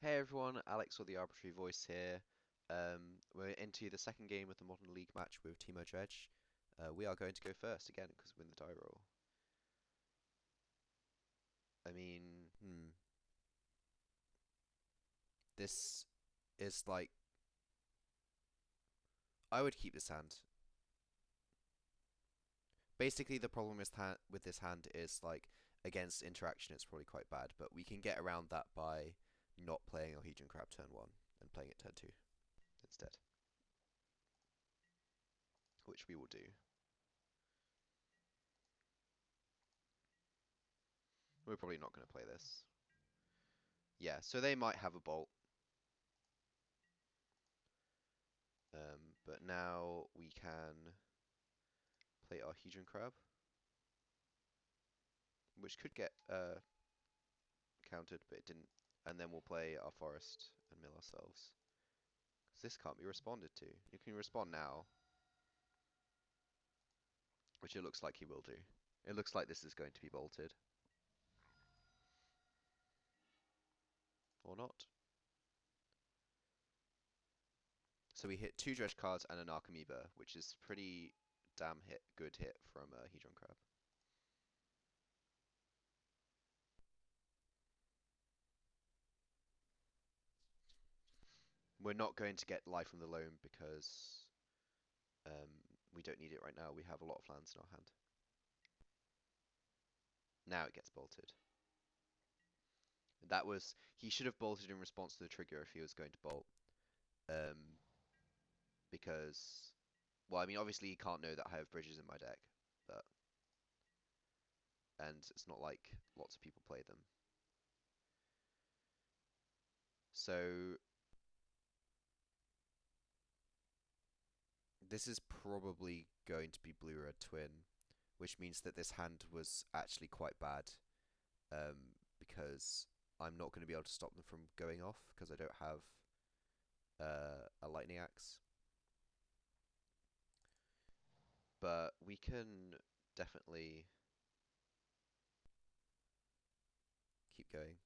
Hey everyone, Alex or the Arbitrary Voice here. We're into the second game of the Modern League match with Temur Dredge. We are going to go first again because we win the die roll. I mean, this is like I would keep this hand. Basically, the problem with this hand is like against interaction, it's probably quite bad, but we can get around that by not playing our Hedron Crab turn 1 and playing it turn 2 instead, which we will do. We're probably not going to play this. Yeah, so they might have a bolt. But now we can play our Hedron Crab, which could get countered, but it didn't. And then we'll play our Forest and mill ourselves. Because this can't be responded to. You can respond now, which it looks like he will do. It looks like this is going to be bolted. Or not. So we hit 2 Dredge cards and a Narcomoeba, which is pretty damn good hit from Hedron Crab. We're not going to get life from the Loam because we don't need it right now. We have a lot of lands in our hand. Now it gets bolted. He should have bolted in response to the trigger if he was going to bolt. Because, well, I mean, obviously he can't know that I have bridges in my deck, and it's not like lots of people play them. So this is probably going to be blue-red twin, which means that this hand was actually quite bad, because I'm not going to be able to stop them from going off because I don't have a lightning axe. But we can definitely keep going.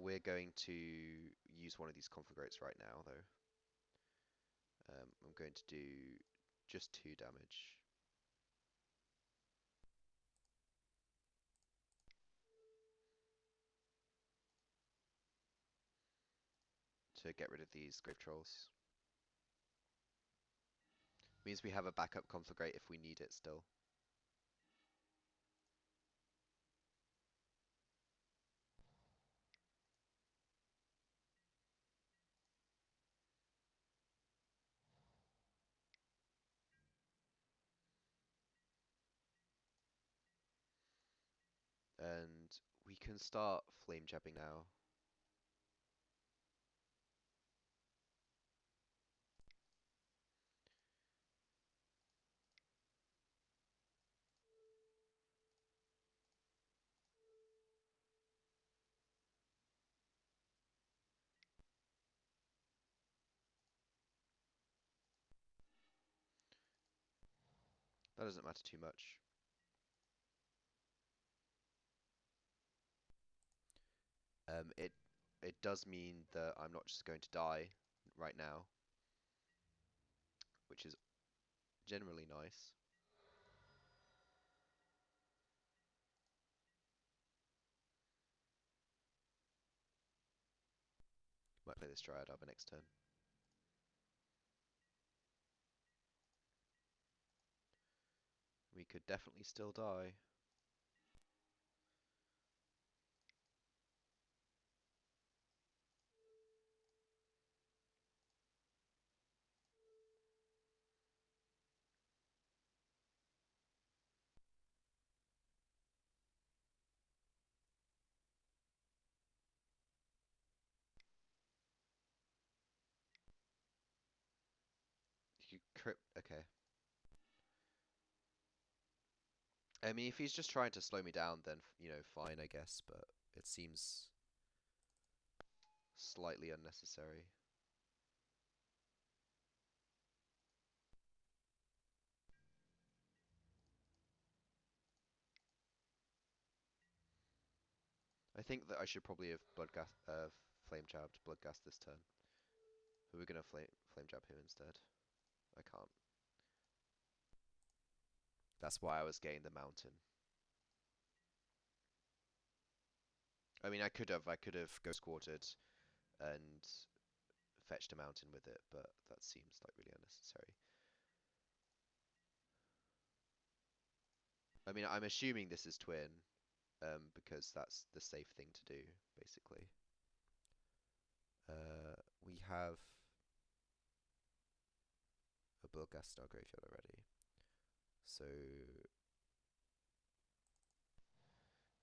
We're going to use one of these Conflagrates right now, though. I'm going to do just 2 damage. To get rid of these Grave-Trolls. Means we have a backup Conflagrate if we need it still. And we can start flame jabbing now. That doesn't matter too much. It does mean that I'm not just going to die right now, which is generally nice. Might play this Dryad Arbor next turn. We could definitely still die. You crypt. Okay. I mean, if he's just trying to slow me down, then, you know, fine, I guess, but it seems slightly unnecessary. think that I should probably have flame jabbed Bloodghast this turn. But we're gonna flame jab him instead. I can't. That's why I was getting the mountain. I mean, I could have ghost quartered and fetched a mountain with it, but that seems like really unnecessary. I mean, I'm assuming this is twin, because that's the safe thing to do, basically. We have a Bloodghast in our graveyard already, so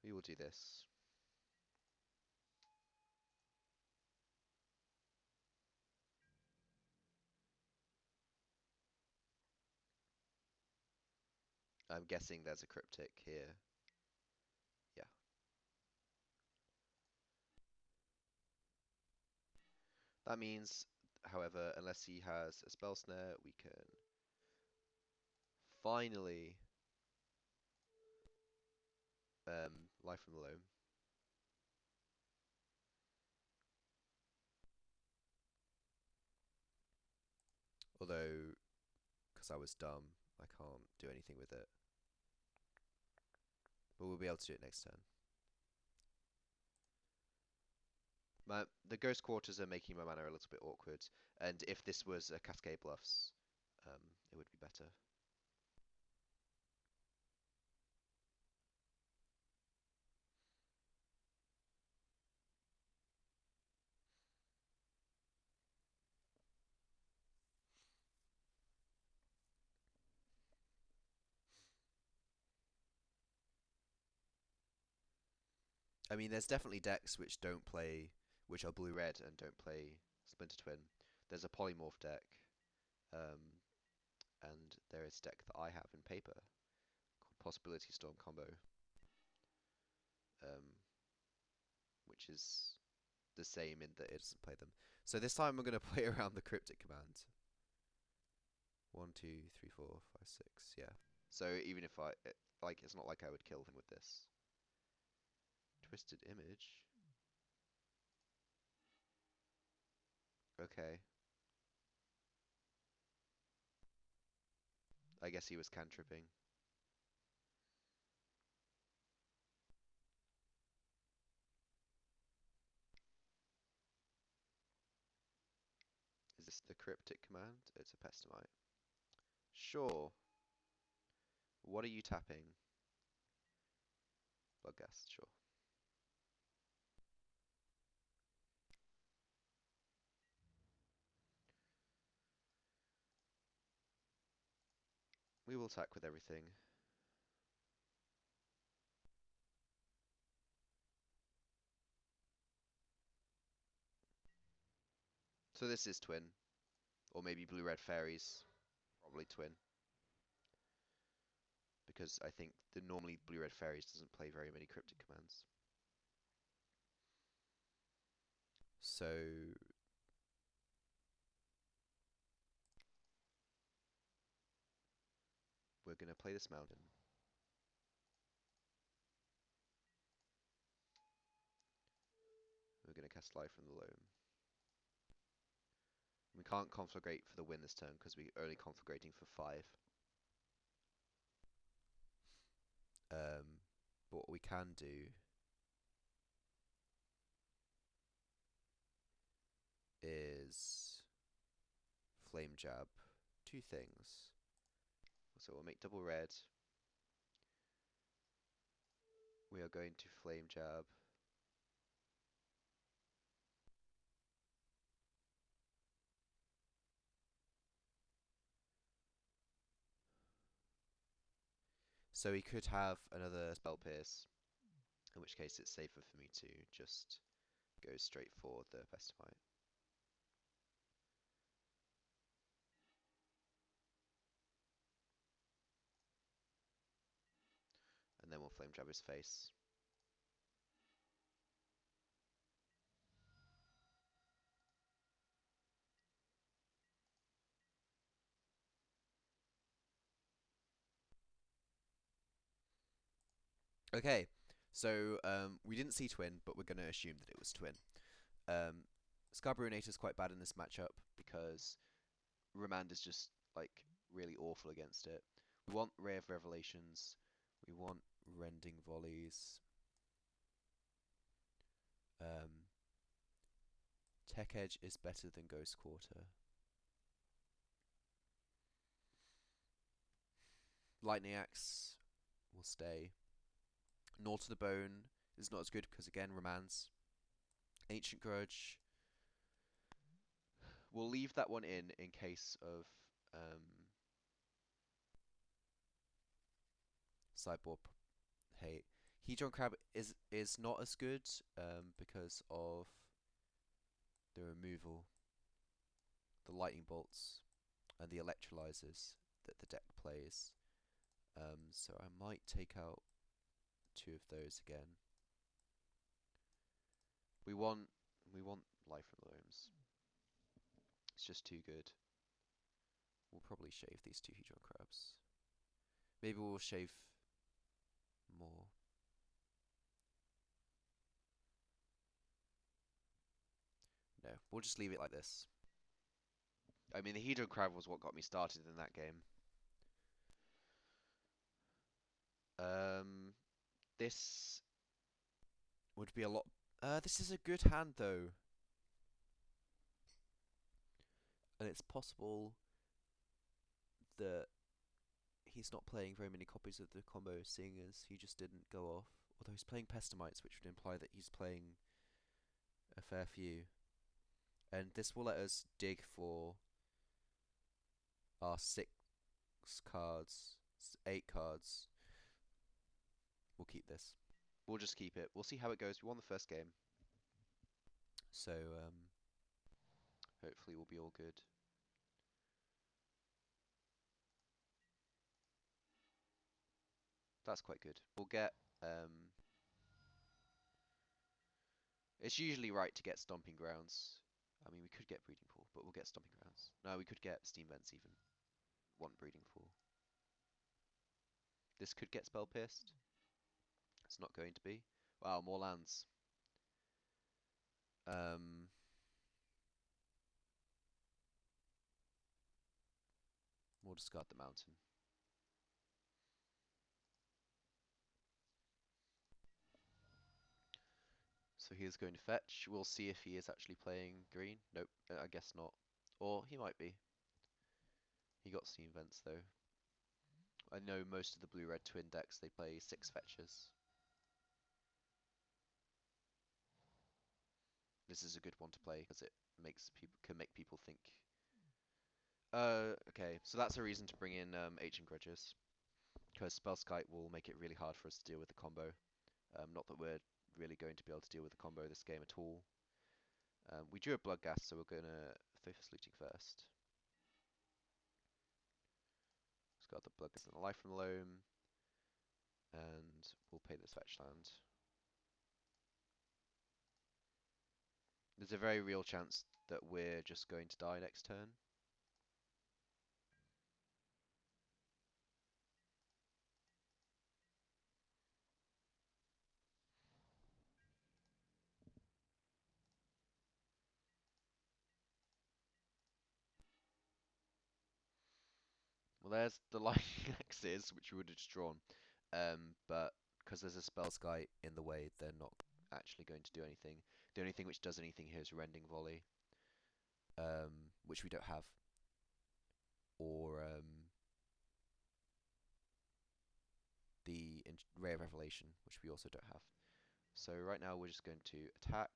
we will do this. I'm guessing there's a cryptic here. Yeah. That means, however, unless he has a spell snare, we can finally life from the Loam. Although, because I was dumb, I can't do anything with it. But we'll be able to do it next turn. The Ghost Quarters are making my mana a little bit awkward, and if this was a Cascade Bluffs, it would be better. I mean, there's definitely decks which are blue-red and don't play Splinter Twin. There's a polymorph deck, and there is a deck that I have in paper called Possibility Storm Combo, which is the same in that it doesn't play them. So this time I'm going to play around the Cryptic command. 1, 2, 3, 4, 5, 6, yeah. So even if it's not like I would kill him with this. Twisted Image. Okay. I guess he was cantripping. Is this the Cryptic command? It's a Pestamite. Sure. What are you tapping? Bloodghast, sure. We will attack with everything. So this is twin. Or maybe blue-red fairies. Probably twin. Because I think the normally blue-red fairies doesn't play very many cryptic commands. So we're going to play this mountain. We're going to cast Life from the Loam. We can't Conflagrate for the win this turn because we're only Conflagrating for 5. But what we can do is Flame Jab 2 things. So we'll make double red. We are going to Flame Jab so we could have another Spell Pierce, in which case it's safer for me to just go straight for the Pestamite. And then we'll Flame Jab his face. Okay, So we didn't see twin, but we're going to assume that it was twin. Skaab Ruinator is quite bad in this matchup because Remand is just like really awful against it. We want Ray of Revelations. We want Rending Volleys. Tech Edge is better than Ghost Quarter. Lightning Axe will stay. Gnaw to the Bone is not as good because again Remands. Ancient Grudge. We'll leave that one in case of sideboard hate. Hedron Crab is not as good because of the removal, the lightning bolts, and the electrolyzers that the deck plays. So I might take out 2 of those again. We want life from Loams. It's just too good. We'll probably shave these 2 Hedron Crabs. Maybe we'll shave more. No, we'll just leave it like this. I mean, the Hedron Crab was what got me started in that game. This would be a lot. This is a good hand though, and it's possible that he's not playing very many copies of the combo, seeing as he just didn't go off. Although he's playing Pestimites, which would imply that he's playing a fair few. And this will let us dig for our 6 cards, 8 cards. We'll keep this. We'll just keep it. We'll see how it goes. We won the first game. So, hopefully we'll be all good. That's quite good. We'll get, it's usually right to get Stomping Grounds. I mean, we could get Breeding Pool, but we'll get Stomping Grounds. No, we could get Steam Vents even. Want Breeding Pool. This could get Spell Pierced. It's not going to be. Wow, more lands. We'll discard the mountain. So he is going to fetch. We'll see if he is actually playing green. Nope, I guess not. Or he might be. He got Steam Vents though. I know most of the blue-red twin decks, they play 6 fetches. This is a good one to play because it can make people think. Okay, so that's a reason to bring in Ancient Grudges. Because Spellskite will make it really hard for us to deal with the combo. Not that we're really going to be able to deal with the combo this game at all. We drew a Bloodghast, so we're going to Faithless Looting first. It's got the Bloodghast and the life from Loam. And we'll pay this fetch land. There's a very real chance that we're just going to die next turn. Well, there's the lightning axes, which we would have just drawn. But because there's a Spellskite in the way, they're not actually going to do anything. The only thing which does anything here is Rending Volley, which we don't have. Or the Ray of Revelation, which we also don't have. So right now we're just going to attack.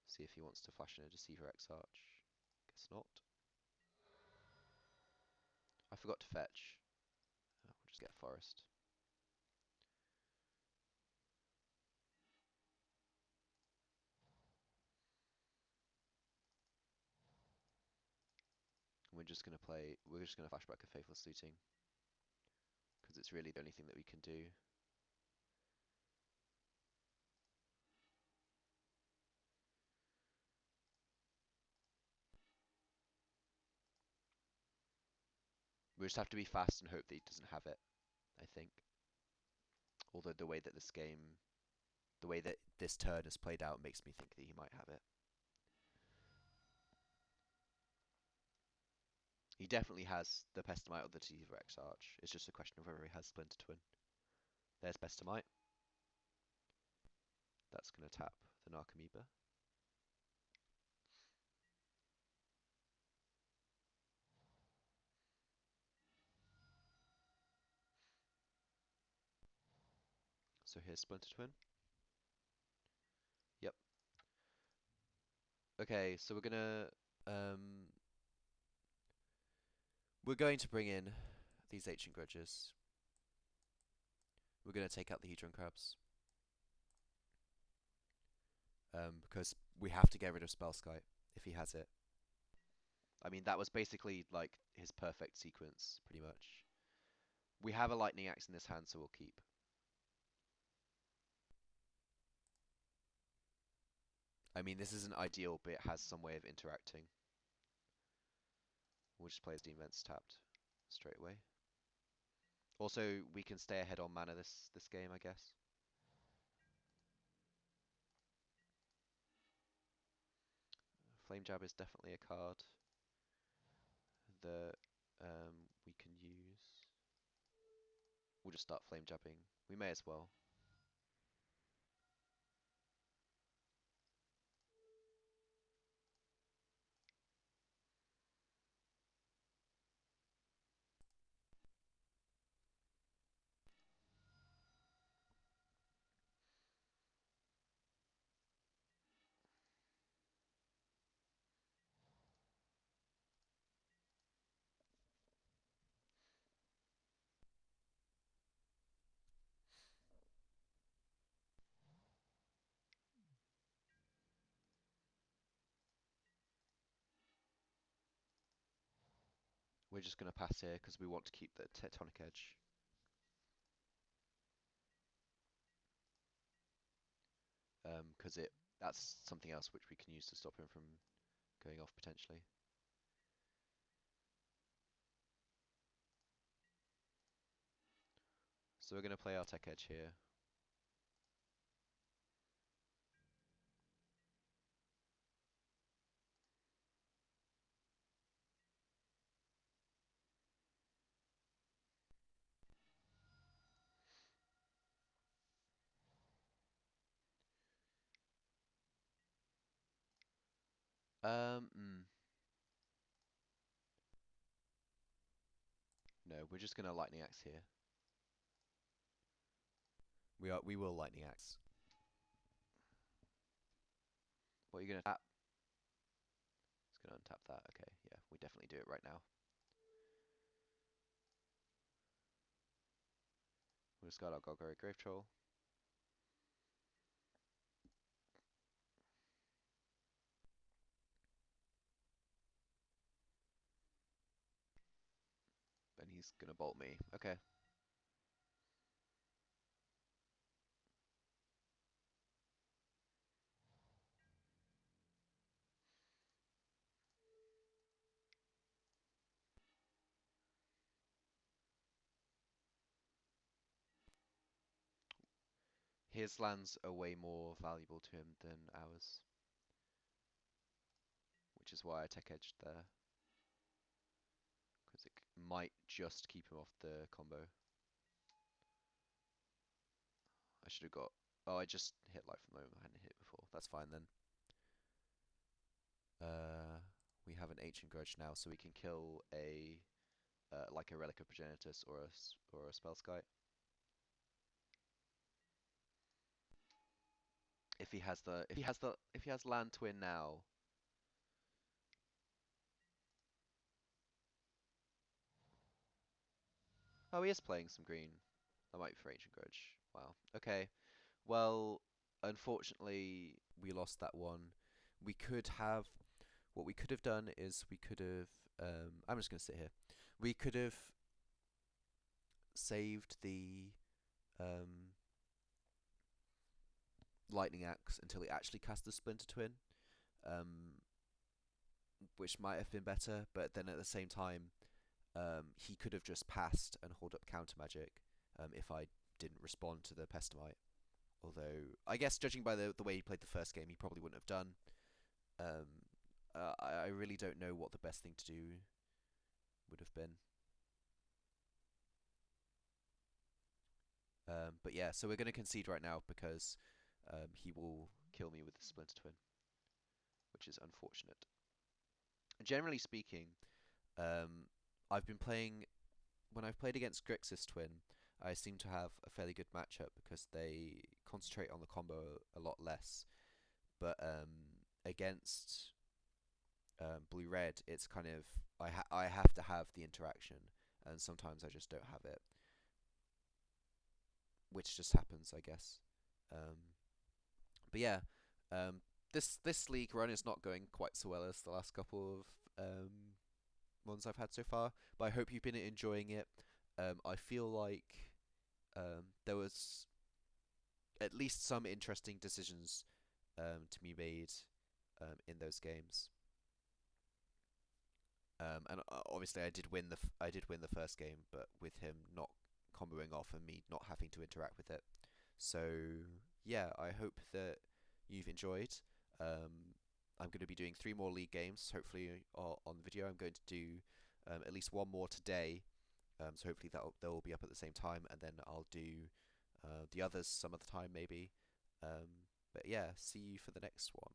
See if he wants to flash in a Deceiver Exarch. Guess not. I forgot to fetch. We'll just get a Forest. We're just going to flash back a Faithless Looting. Because it's really the only thing that we can do. We just have to be fast and hope that he doesn't have it, I think. Although the way that this turn is played out makes me think that he might have it. He definitely has the Pestamite or the T-Rex Arch. It's just a question of whether he has Splinter Twin. There's Pestamite. That's going to tap the Narcomoeba. So here's Splinter Twin. Yep. Okay, so we're going to bring in these Ancient Grudges. We're going to take out the Hedron Crabs. Because we have to get rid of Spellskite if he has it. I mean, that was basically like his perfect sequence, pretty much. We have a Lightning Axe in this hand, so we'll keep. I mean, this isn't ideal, but it has some way of interacting. We'll just play his Steam Vents tapped straight away. Also, we can stay ahead on mana this game, I guess. Flame Jab is definitely a card that we can use. We'll just start Flame Jabbing. We may as well. We're just going to pass here because we want to keep the Tectonic Edge. Because that's something else which we can use to stop him from going off potentially. So we're going to play our Tech Edge here. No, we're just gonna Lightning Axe here. We will Lightning Axe. What are you gonna tap? It's gonna untap that. Okay, yeah, we definitely do it right now. We'll discard our Golgari Grave-Troll. And he's gonna bolt me. Okay. His lands are way more valuable to him than ours. Which is why I Tech Edged there. Because it might just keep him off the combo. I should have got... Oh, I just hit life from Loam. I hadn't hit it before. That's fine then. We have an Ancient Grudge now, so we can kill a... like a Relic of Progenitus or a Spellskite. If he has Land Twin now... Oh, he is playing some green. That might be for Ancient Grudge. Wow. Okay. Well, unfortunately, we lost that one. We could have... What we could have done is we could have... I'm just going to sit here. We could have saved the Lightning Axe until he actually cast the Splinter Twin, which might have been better, but then at the same time, he could have just passed and hold up counter magic if I didn't respond to the Pestamite. Although I guess judging by the way he played the first game, he probably wouldn't have done. Um, I really don't know what the best thing to do would have been. But yeah, so we're going to concede right now because he will kill me with the Splinter Twin, which is unfortunate. Generally speaking, um, I've been playing when I've played against Grixis Twin. I seem to have a fairly good matchup because they concentrate on the combo a lot less. But against Blue Red, it's kind of I have to have the interaction, and sometimes I just don't have it, which just happens, I guess. Um, but yeah, this league run is not going quite so well as the last couple of ones I've had so far, but I hope you've been enjoying it. I feel like there was at least some interesting decisions to be made in those games. And obviously, I did win the first game, but with him not comboing off and me not having to interact with it. So yeah, I hope that you've enjoyed. I'm going to be doing 3 more league games, hopefully on the video. I'm going to do at least one more today. So hopefully they'll all be up at the same time, and then I'll do the others some other time maybe. But yeah, see you for the next one.